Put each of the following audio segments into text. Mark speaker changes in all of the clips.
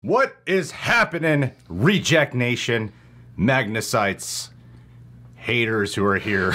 Speaker 1: What is happening, Reject Nation, Magnusites, haters who are here?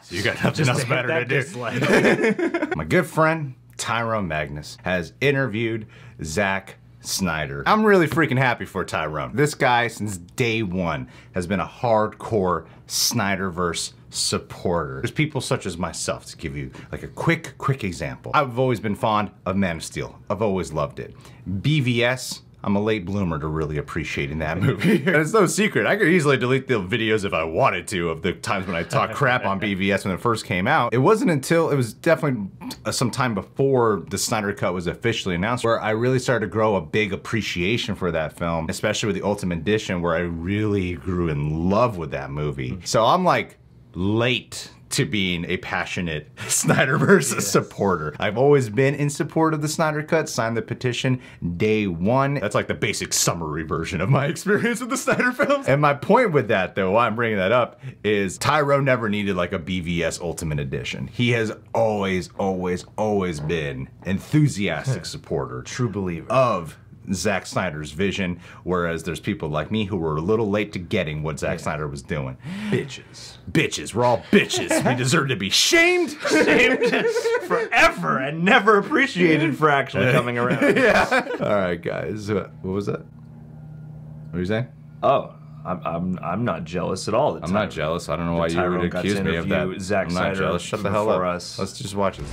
Speaker 1: So you got nothing else better to do. My good friend, Tyrone Magnus, has interviewed Zack Snyder. I'm really freaking happy for Tyrone. This guy, since day one, has been a hardcore Snyderverse supporter. There's people such as myself, to give you like a quick example. I've always been fond of Man of Steel. I've always loved it. BVS, I'm a late bloomer to really appreciating that movie. And it's no secret, I could easily delete the videos if I wanted to of the times when I talked crap on BVS when it first came out. It wasn't until, it was definitely some time before the Snyder Cut was officially announced where I really started to grow a big appreciation for that film, especially with the Ultimate Edition, where I really grew in love with that movie. So I'm like late to being a passionate Snyderverse supporter. I've always been in support of the Snyder Cut, signed the petition day one. That's like the basic summary version of my experience with the Snyder films. And my point with that, though, why I'm bringing that up, is Tyrone never needed like a BVS Ultimate Edition. He has always been enthusiastic supporter, true believer of Zack Snyder's vision, whereas there's people like me who were a little late to getting what Zack Snyder was doing. Bitches. Bitches. We're all bitches. We deserve to be shamed.
Speaker 2: Shamed forever and never appreciated for actually coming around.
Speaker 1: Yeah. All right, guys. What was that? What are you saying?
Speaker 2: Oh, I'm not jealous at all.
Speaker 1: I'm not jealous. I don't know why you would accuse me of that.
Speaker 2: Zack
Speaker 1: I'm not jealous. Shut the hell up. Let's just watch this.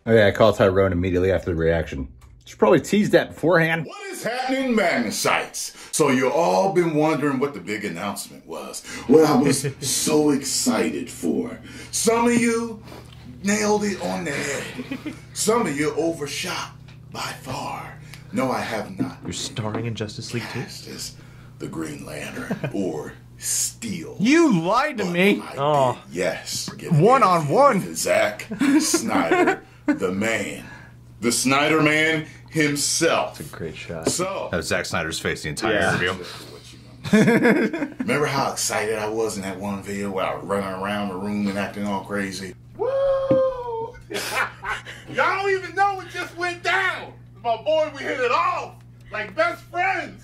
Speaker 1: Okay, I called Tyrone immediately after the reaction. Should probably tease that beforehand.
Speaker 3: What is happening, Magnusites? So you all been wondering what the big announcement was. What I was so excited for. Some of you nailed it on the head. Some of you overshot by far. No, I have not.
Speaker 2: You're starring in Justice League 2?
Speaker 3: As the Green Lantern or Steel.
Speaker 1: You lied to me.
Speaker 3: Oh, yes.
Speaker 1: One-on-one.
Speaker 3: Zack Snyder, the man. The Snyder man himself.
Speaker 2: It's a great shot.
Speaker 3: So
Speaker 1: that was Zack Snyder's face the entire interview.
Speaker 3: Remember how excited I was in that one video where I was running around the room and acting all crazy? Woo! Y'all don't even know what just went down. My boy, we hit it off like best friends.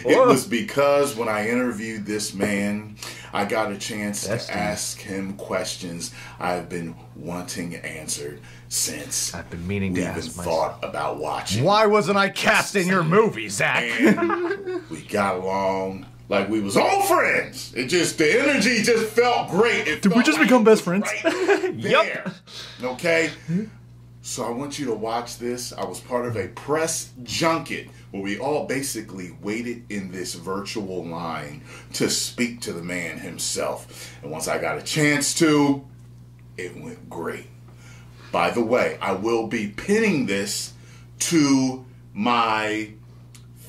Speaker 3: It was because when I interviewed this man, I got a chance to ask him questions I've been wanting answered since
Speaker 2: I've been meaning to ask
Speaker 3: thought about watching.
Speaker 1: Why wasn't I cast in your movie, Zack?
Speaker 3: And we got along like we was all friends. It just, the energy just felt great.
Speaker 2: Did we just become best friends?
Speaker 3: Right yep. Okay? So I want you to watch this. I was part of a press junket where we all basically waited in this virtual line to speak to the man himself. And once I got a chance to, it went great. By the way, I will be pinning this to my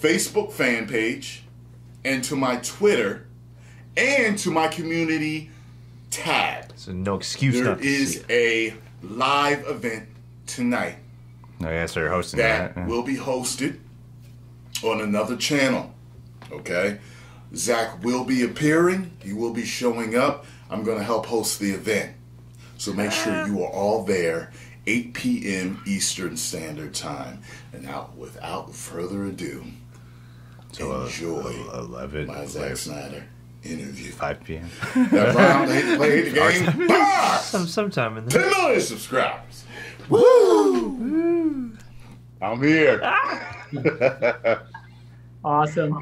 Speaker 3: Facebook fan page and to my Twitter and to my community tab.
Speaker 2: So no excuse not to see it.
Speaker 3: There is a live event tonight.
Speaker 1: Oh yeah, so you're hosting
Speaker 3: that.
Speaker 1: Yeah.
Speaker 3: Will be hosted on another channel. Okay? Zack will be appearing. He will be showing up. I'm going to help host the event. So make sure you are all there, 8 p.m. Eastern Standard Time. And now, without further ado, so enjoy
Speaker 1: 11,
Speaker 3: my Zack Snyder interview.
Speaker 1: 5 p.m.
Speaker 3: That's right. They hate to play the game. Bars!
Speaker 2: Sometime in there.
Speaker 3: 10 million subscribers. Woo! I'm here.
Speaker 4: Awesome.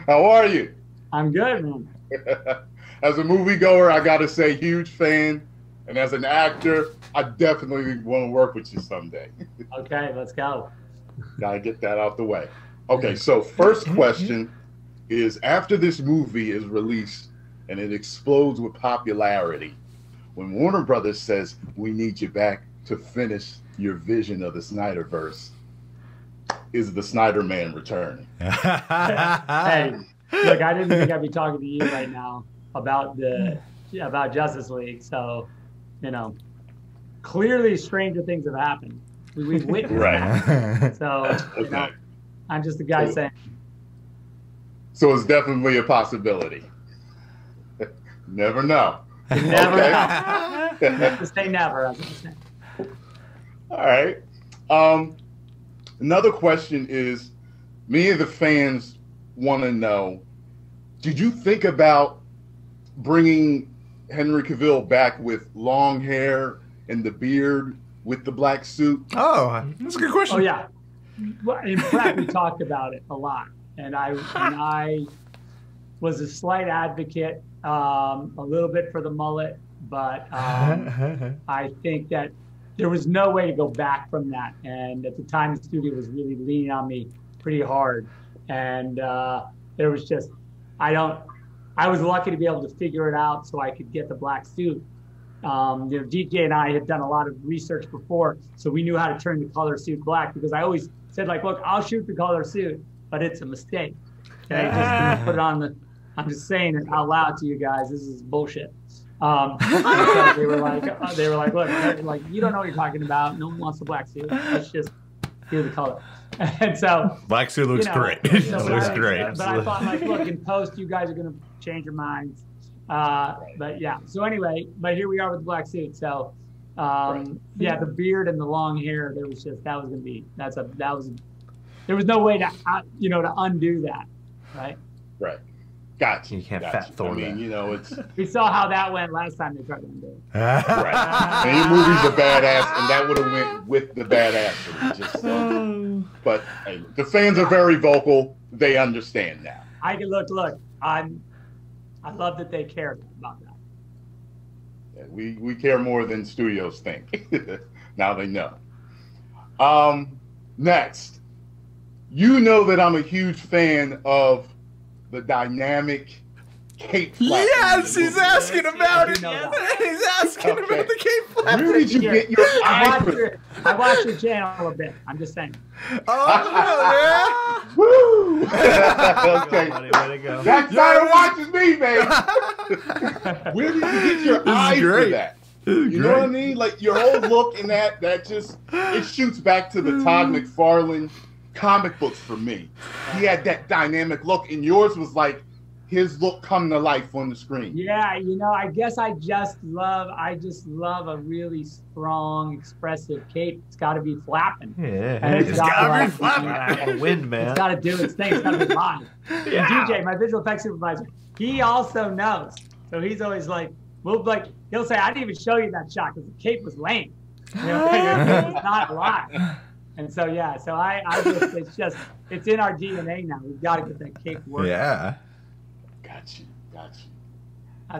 Speaker 3: How are you?
Speaker 4: I'm good, man.
Speaker 3: As a moviegoer, I gotta say, huge fan. And as an actor, I definitely want to work with you someday.
Speaker 4: Okay, let's go.
Speaker 3: Gotta get that out the way. Okay, so first question is, after this movie is released and it explodes with popularity, when Warner Brothers says, we need you back to finish your vision of the Snyderverse, is the Snyder Man returning?
Speaker 4: Hey, look, I didn't think I'd be talking to you right now about Justice League. So, you know, clearly stranger things have happened. We've witnessed that. So, you know, I'm just the guy saying.
Speaker 3: So it's definitely a possibility. Never know.
Speaker 4: Never know. Never say never, as I was saying.
Speaker 3: All right. Another question is, many of the fans want to know, did you think about bringing Henry Cavill back with long hair and the beard with the black suit?
Speaker 1: Oh, that's a good question.
Speaker 4: Oh yeah. Well, in prep, we talked about it a lot, and I was a slight advocate, a little bit for the mullet, but I think that there was no way to go back from that. And at the time, the studio was really leaning on me pretty hard, and there was just I was lucky to be able to figure it out so I could get the black suit. DJ and I had done a lot of research before, so we knew how to turn the color suit black, because I always said, like, look, I'll shoot the color suit, but it's a mistake. Okay, just put it on the. I'm just saying it out loud to you guys. This is bullshit. So they were like, look, like, you don't know what you're talking about. No one wants the black suit. Let's just do the color. And so
Speaker 1: black suit looks great.
Speaker 4: So
Speaker 1: It looks great.
Speaker 4: But I thought, like, look, in post, you guys are gonna change your minds. But yeah. So anyway, but here we are with the black suit. So yeah, the beard and the long hair. There was just there was no way to to undo that, right?
Speaker 3: Right. Gotcha.
Speaker 2: You can't
Speaker 3: gotcha.
Speaker 2: fat Thor that.
Speaker 3: It's
Speaker 4: We saw how that went last time they tried to undo it.
Speaker 3: right. Any movie's a badass, and that would have went with the badassery. Just, but hey, the fans are very vocal. They understand now.
Speaker 4: I can look. I love that they care about that.
Speaker 3: Yeah, we care more than studios think. Now they know. Next, you know that I'm a huge fan of the dynamic cape flap.
Speaker 1: Yes, he's asking about it.
Speaker 4: Yes.
Speaker 1: He's asking about the cape flap.
Speaker 3: Where did you get your eye for it?
Speaker 4: I watched your channel a bit. I'm just saying.
Speaker 1: Oh,
Speaker 3: Woo! Okay.
Speaker 2: Way to go.
Speaker 3: Zack Snyder watches me, man. Where did you get your eye for that? You know what I mean? Like, your whole look in that just, it shoots back to the Todd McFarlane comic books for me. He had that dynamic look, and yours was like his look come to life on the screen.
Speaker 4: Yeah, I guess I just love a really strong, expressive cape. It's got to be flapping.
Speaker 2: Yeah,
Speaker 4: and
Speaker 1: it's gotta be flapping.
Speaker 2: Got a wind, man.
Speaker 4: It's got to do its thing. It's got to be live.
Speaker 2: Yeah.
Speaker 4: And DJ, my visual effects supervisor, he also knows. So he's always like, he'll say, I didn't even show you that shot because the cape was lame. It's not live. And so, yeah, it's in our DNA now. We've got to get that cape working.
Speaker 1: yeah.
Speaker 3: Got you.
Speaker 4: That's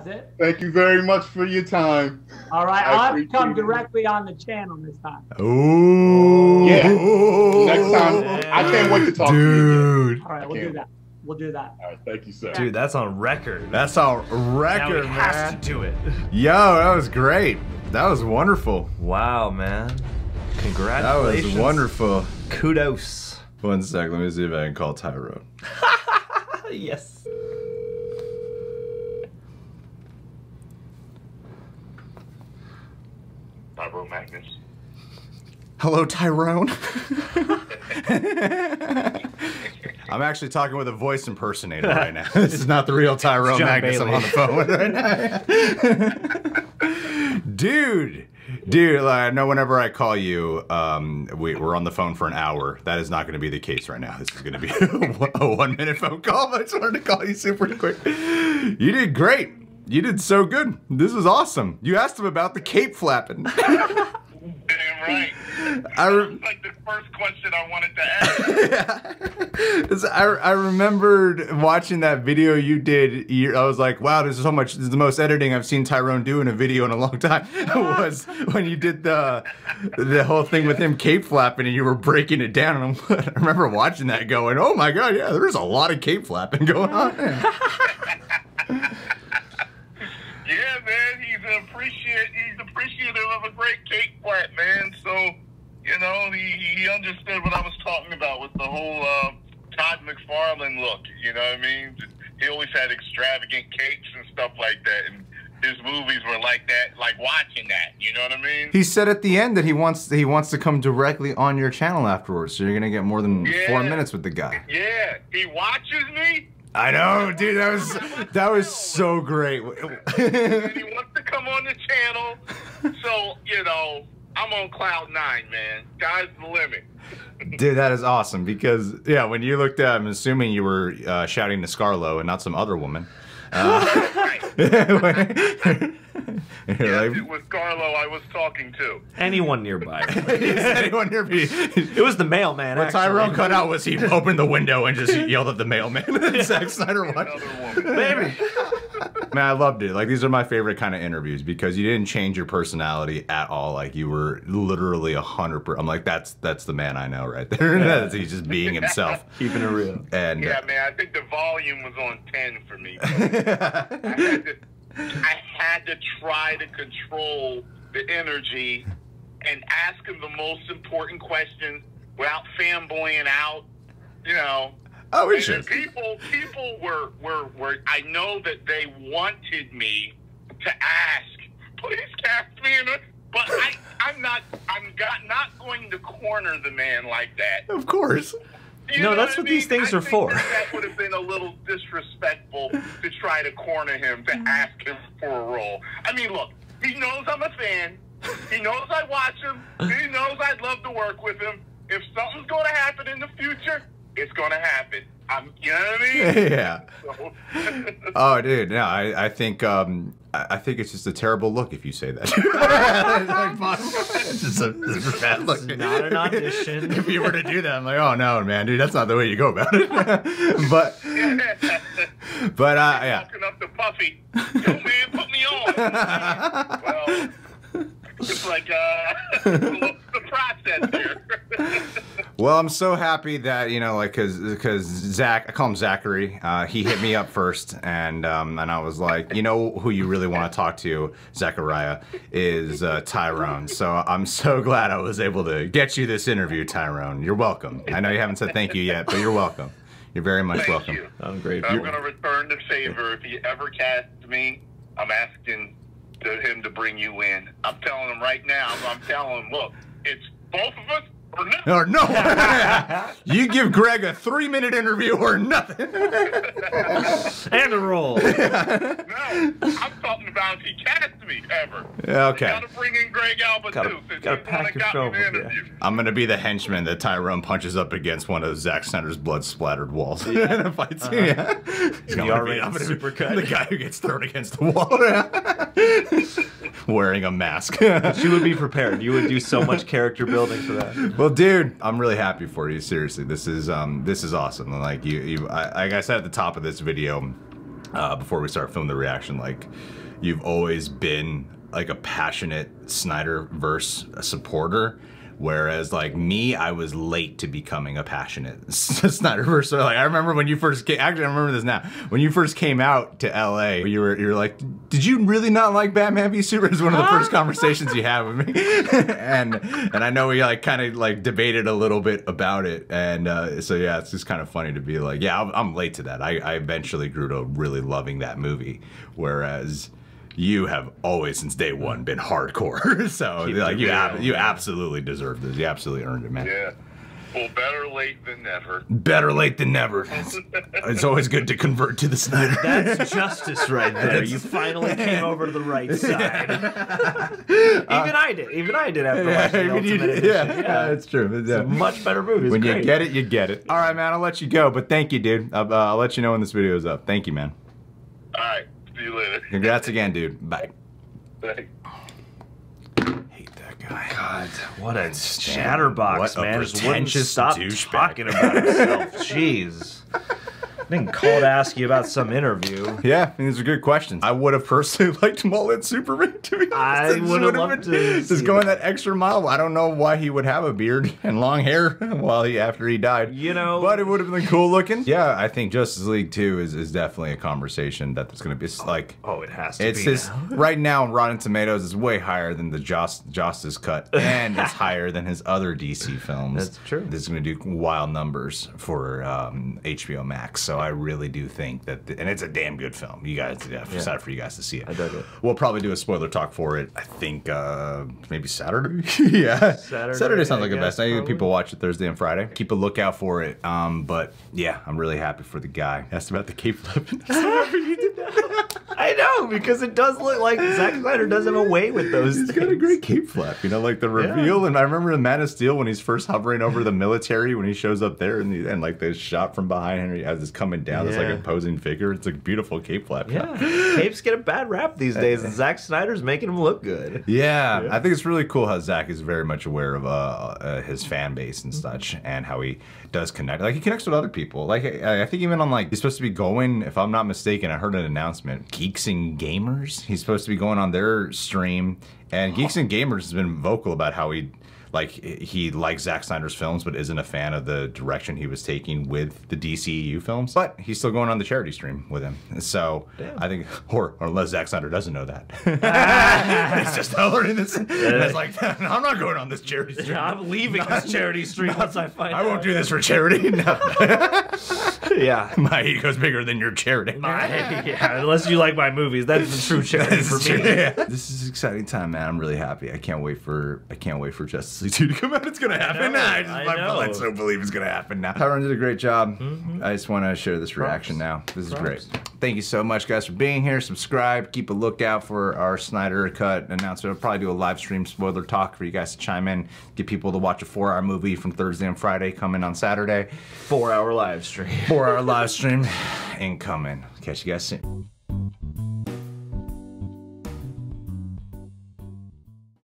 Speaker 4: it.
Speaker 3: Thank you very much for your time.
Speaker 4: All right, I'll have to come directly on the channel this time.
Speaker 1: Ooh.
Speaker 3: Yeah. Next time, I can't wait to talk to you again.
Speaker 4: All right, we'll do that. We'll do that.
Speaker 3: All right, thank you, sir.
Speaker 2: Dude, that's on record.
Speaker 1: That's on record,
Speaker 2: now he
Speaker 1: man.
Speaker 2: has to do it.
Speaker 1: Yo, that was great. That was wonderful.
Speaker 2: Wow, man.
Speaker 1: That
Speaker 2: Congratulations.
Speaker 1: was wonderful.
Speaker 2: Kudos.
Speaker 1: 1 sec, let me see if I can call Tyrone.
Speaker 2: Yes.
Speaker 5: Tyrone Magnus.
Speaker 1: Hello, Tyrone. I'm actually talking with a voice impersonator right now. This is not the real Tyrone
Speaker 2: John
Speaker 1: Magnus
Speaker 2: Bailey.
Speaker 1: I'm on the phone with right now. Dude, like, I know whenever I call you, we're on the phone for an hour. That is not going to be the case right now. This is going to be a 1 minute phone call, but I just wanted to call you super quick. You did great. You did so good. This was awesome. You asked him about the cape flapping.
Speaker 5: Damn right. That's like the first question I wanted to ask.
Speaker 1: I remembered watching that video you did. I was like, wow, this is the most editing I've seen Tyrone do in a video in a long time. Was when you did the whole thing with him cape flapping and you were breaking it down. And I remember watching that going, oh my God, yeah, there's a lot of cape flapping going on there.
Speaker 5: Yeah, man, he's appreciative of a great cake flap, man. So, he understood what I was talking about with the whole Todd McFarlane look. You know what I mean? He always had extravagant capes and stuff like that, and his movies were like that, like watching that. You know what I mean?
Speaker 1: He said at the end that he wants to come directly on your channel afterwards, so you're gonna get more than 4 minutes with the guy.
Speaker 5: Yeah, he watches me.
Speaker 1: I know, dude. That was so great.
Speaker 5: And he wants to come on the channel, so you know I'm on cloud 9, man. Sky's the limit.
Speaker 1: Dude, that is awesome because yeah, when you looked at, I'm assuming you were shouting to Scarlo and not some other woman.
Speaker 5: Right.
Speaker 1: Yes,
Speaker 5: It was Carlo I was talking to.
Speaker 2: Anyone nearby.
Speaker 1: anyone near me?
Speaker 2: It was the mailman.
Speaker 1: What Tyrone cut out was he opened the window and just yelled at the mailman. Zack Snyder watched.
Speaker 5: Another woman.
Speaker 2: Baby.
Speaker 1: Man, I loved it. Like, these are my favorite kind of interviews because you didn't change your personality at all. Like, you were literally 100%. I'm like, that's the man I know right there.
Speaker 2: Yeah.
Speaker 1: He's just being himself.
Speaker 2: Keeping it real.
Speaker 1: And
Speaker 5: Yeah, man, I think the volume was on 10 for me. I had to try to control the energy and ask him the most important questions without fanboying out, you know.
Speaker 1: oh, it's
Speaker 5: And
Speaker 1: just.
Speaker 5: people were I know that they wanted me to ask, please cast me in it, but I'm not going to corner the man like that.
Speaker 1: Of course.
Speaker 5: You
Speaker 2: No,
Speaker 5: know
Speaker 2: that's
Speaker 5: I
Speaker 2: what these
Speaker 5: mean?
Speaker 2: things
Speaker 5: I
Speaker 2: are
Speaker 5: think
Speaker 2: for.
Speaker 5: That would have been a little disrespectful to try to corner him, to ask him for a role. I mean, look, he knows I'm a fan. He knows I watch him. He knows I'd love to work with him. If something's going to happen in the future, it's going to happen. You know what I mean?
Speaker 1: Yeah.
Speaker 5: So,
Speaker 1: Oh, dude, no, I think I think it's just a terrible look if you say that. It's just a bad look.
Speaker 2: Not an audition.
Speaker 1: If you were to do that, I'm like, oh no, man, dude, that's not the way you go about it. but yeah.
Speaker 5: walking up to Puffy, yo man, put me on. Well, it's like the process here.
Speaker 1: Well, I'm so happy that, you know, like, cause Zach, I call him Zachary. He hit me up first, and I was like, you know, who you really want to talk to, Zachariah, is Tyrone. So I'm so glad I was able to get you this interview, Tyrone. You're welcome. I know you haven't said thank you yet, but you're welcome. You're very much
Speaker 5: Thank
Speaker 1: welcome.
Speaker 5: you.
Speaker 2: I'm grateful.
Speaker 5: I'm going to return the favor. If he ever casts me, I'm asking him to bring you in. I'm telling him right now. I'm telling him, look, it's both of us or nothing.
Speaker 1: Or no, you give Greg a 3-minute interview or nothing.
Speaker 2: And a roll.
Speaker 5: No, I'm talking about if he casts me ever.
Speaker 1: Okay.
Speaker 5: You gotta bring in Greg Alba
Speaker 2: Gotta-
Speaker 5: too. Since
Speaker 2: gotta
Speaker 5: he's the one
Speaker 2: pack
Speaker 5: that
Speaker 2: your
Speaker 5: got me
Speaker 2: film
Speaker 5: the
Speaker 2: with you.
Speaker 5: interview.
Speaker 1: I'm gonna be the henchman that Tyrone punches up against one of Zack Snyder's blood-splattered walls in a fight scene. Yeah. I'm gonna be
Speaker 2: supercut.
Speaker 1: the guy who gets thrown against the wall, wearing a mask.
Speaker 2: You would be prepared. You would do so much character building for that.
Speaker 1: Well, dude, I'm really happy for you. Seriously, this is awesome. Like like I said at the top of this video, before we start filming the reaction, like you've always been like a passionate Snyderverse supporter. Whereas, like me, I was late to becoming a passionate Snyderverse. So, like, I remember when you first came. Actually, I remember this now. When you first came out to LA, you were like, "Did you really not like Batman v Superman?" It was one of the first conversations you had with me, and I know we like kind of like debated a little bit about it, and so yeah, it's just kind of funny to be like, yeah, I'm late to that. I eventually grew to really loving that movie, whereas you have always since day one been hardcore. So like you absolutely deserve this. You absolutely earned it, man.
Speaker 5: Yeah. Well, better late than never.
Speaker 1: Better late than never. It's always good to convert to the Snyder.
Speaker 2: That's justice right there. You finally came over to the right side. Even I did. Even I did after watching the Ultimate Edition.
Speaker 1: Yeah, it's true.
Speaker 2: It's a much better movie. It's
Speaker 1: When
Speaker 2: great.
Speaker 1: you get it, you get it. All right, man. I'll let you go, but thank you, dude. I'll let you know when this video is up. Thank you, man.
Speaker 5: All right. See you later.
Speaker 1: Congrats again, dude. Bye.
Speaker 5: Thanks.
Speaker 1: Hate that guy.
Speaker 2: God, what a chatterbox,
Speaker 1: What a
Speaker 2: man. Just wouldn't
Speaker 1: pretentious
Speaker 2: stop
Speaker 1: douchebag.
Speaker 2: talking about himself. Jeez. I didn't call to ask you about some interview.
Speaker 1: Yeah, these are good questions. I would have personally liked Mullet Superman, to be honest.
Speaker 2: I
Speaker 1: Just
Speaker 2: would have
Speaker 1: would've
Speaker 2: loved
Speaker 1: been-
Speaker 2: to
Speaker 1: Just
Speaker 2: see
Speaker 1: going
Speaker 2: that.
Speaker 1: that extra mile. I don't know why he would have a beard and long hair while after he died.
Speaker 2: You know,
Speaker 1: But it would have been cool looking. Yeah, I think Justice League 2 is definitely a conversation that's going to be like...
Speaker 2: oh, it has to
Speaker 1: It's
Speaker 2: be
Speaker 1: his
Speaker 2: now.
Speaker 1: right now. Rotten Tomatoes is way higher than the Justice cut, and it's higher than his other DC films.
Speaker 2: That's true.
Speaker 1: This is going to do wild numbers for HBO Max. So I really do think that, and it's a damn good film. You guys, excited for you guys to see it.
Speaker 2: I dug it.
Speaker 1: We'll probably do a spoiler talk for it. I think maybe Saturday. Yeah, Saturday sounds like the best. I think people watch it Thursday and Friday. Keep a lookout for it. But yeah, I'm really happy for the guy. Asked about the cape flip.
Speaker 2: I know, because it does look like Zack Snyder does have a way with those.
Speaker 1: He's got a great cape flap, you know, like the reveal. And I remember in Man of Steel when he's first hovering over the military, when he shows up there and like the shot from behind Henry as it's coming down, it's like a posing figure. It's a beautiful cape flap.
Speaker 2: Yeah, capes get a bad rap these days, and Zack Snyder's making them look good.
Speaker 1: Yeah, I think it's really cool how Zack is very much aware of his fan base and such, and how he does connect. Like he connects with other people. Like I think even on like he's supposed to be going, if I'm not mistaken, I heard an announcement. Geeks and Gamers. He's supposed to be going on their stream, and Geeks and Gamers has been vocal about how he likes Zack Snyder's films, but isn't a fan of the direction he was taking with the DCEU films. But he's still going on the charity stream with him. So I think, or unless Zack Snyder doesn't know that, he's just learning this. And it's like, I'm not going on this charity stream.
Speaker 2: I'm leaving this charity stream once I find out.
Speaker 1: I won't do this for charity. No.
Speaker 2: Yeah,
Speaker 1: my ego's bigger than your charity.
Speaker 2: Yeah, unless you like my movies, that's the true charity for me.
Speaker 1: Yeah. This is an exciting time, man. I'm really happy. I can't wait for Justice League 2 to come out. It's gonna happen. I so believe it's gonna happen now. Tyrone did a great job. I just want to share this reaction now. This is great. Thank you so much, guys, for being here. Subscribe. Keep a lookout for our Snyder Cut announcement. I'll probably do a live stream spoiler talk for you guys to chime in, get people to watch a 4-hour movie from Thursday and Friday coming on Saturday.
Speaker 2: 4-hour live stream.
Speaker 1: 4-hour live stream incoming. Catch you guys soon.